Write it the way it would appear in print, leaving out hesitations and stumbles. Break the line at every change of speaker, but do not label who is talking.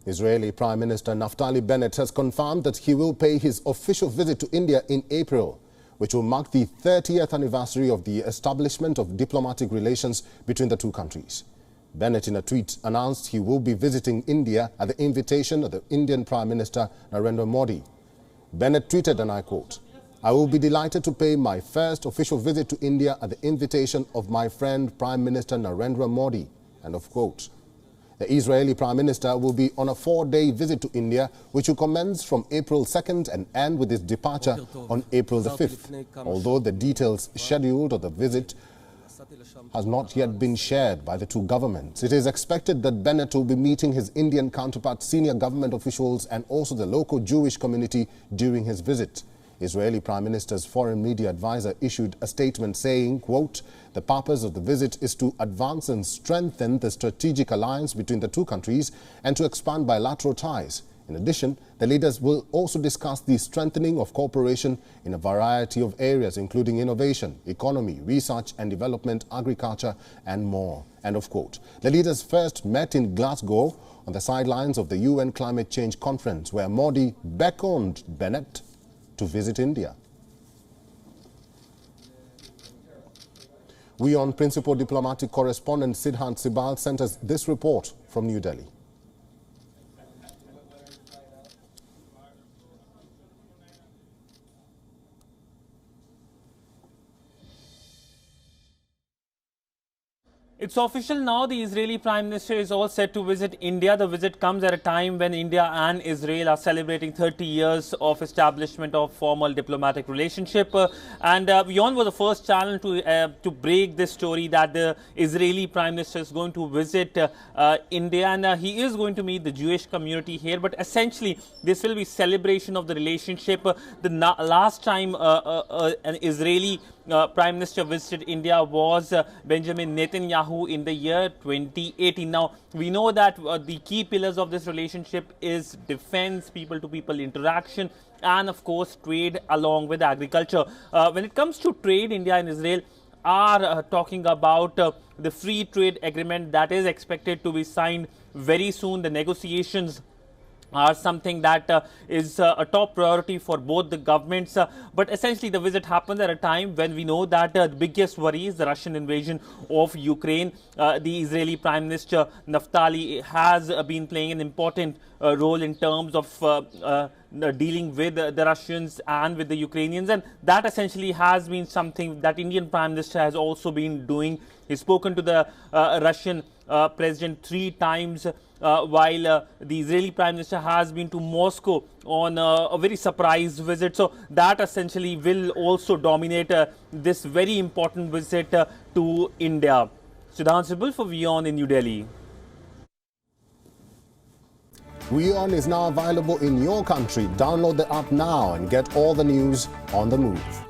Israeli Prime Minister Naftali Bennett has confirmed that he will pay his official visit to India in April, which will mark the 30th anniversary of the establishment of diplomatic relations between the two countries. Bennett, in a tweet, announced he will be visiting India at the invitation of the Indian Prime Minister Narendra Modi. Bennett tweeted, and I quote, "I will be delighted to pay my first official visit to India at the invitation of my friend Prime Minister Narendra Modi." End of quote. The Israeli Prime Minister will be on a 4-day visit to India, which will commence from April 2nd and end with his departure on April the 5th. Although the details scheduled of the visit has not yet been shared by the two governments, it is expected that Bennett will be meeting his Indian counterpart, senior government officials and also the local Jewish community during his visit. Israeli Prime Minister's foreign media advisor issued a statement saying, quote, "The purpose of the visit is to advance and strengthen the strategic alliance between the two countries and to expand bilateral ties. In addition, the leaders will also discuss the strengthening of cooperation in a variety of areas, including innovation, economy, research and development, agriculture and more." End of quote. The leaders first met in Glasgow on the sidelines of the UN Climate Change Conference, where Modi beckoned Bennett to visit India. WION Principal Diplomatic Correspondent Sidhant Sibal sent us this report from New Delhi.
It's official now. The Israeli Prime Minister is all set to visit India. The visit comes at a time when India and Israel are celebrating 30 years of establishment of formal diplomatic relationship. WION was the first channel to break this story that the Israeli Prime Minister is going to visit India, and he is going to meet the Jewish community here. But essentially, this will be celebration of the relationship. The last time an Israeli Prime Minister visited India was Benjamin Netanyahu in the year 2018. Now, we know that the key pillars of this relationship is defense, people-to-people interaction, and of course, trade along with agriculture. When it comes to trade, India and Israel are talking about the free trade agreement that is expected to be signed very soon. The negotiations are something that is a top priority for both the governments. But essentially, the visit happens at a time when we know that the biggest worry is the Russian invasion of Ukraine. The Israeli Prime Minister Naftali has been playing an important role in terms of dealing with the Russians and with the Ukrainians, and that essentially has been something that Indian Prime Minister has also been doing. He's spoken to the Russian President 3 times, while the Israeli Prime Minister has been to Moscow on a very surprise visit. So that essentially will also dominate this very important visit to India. Sidhant Sibal for WION in New Delhi.
WION is now available in your country. Download the app now and get all the news on the move.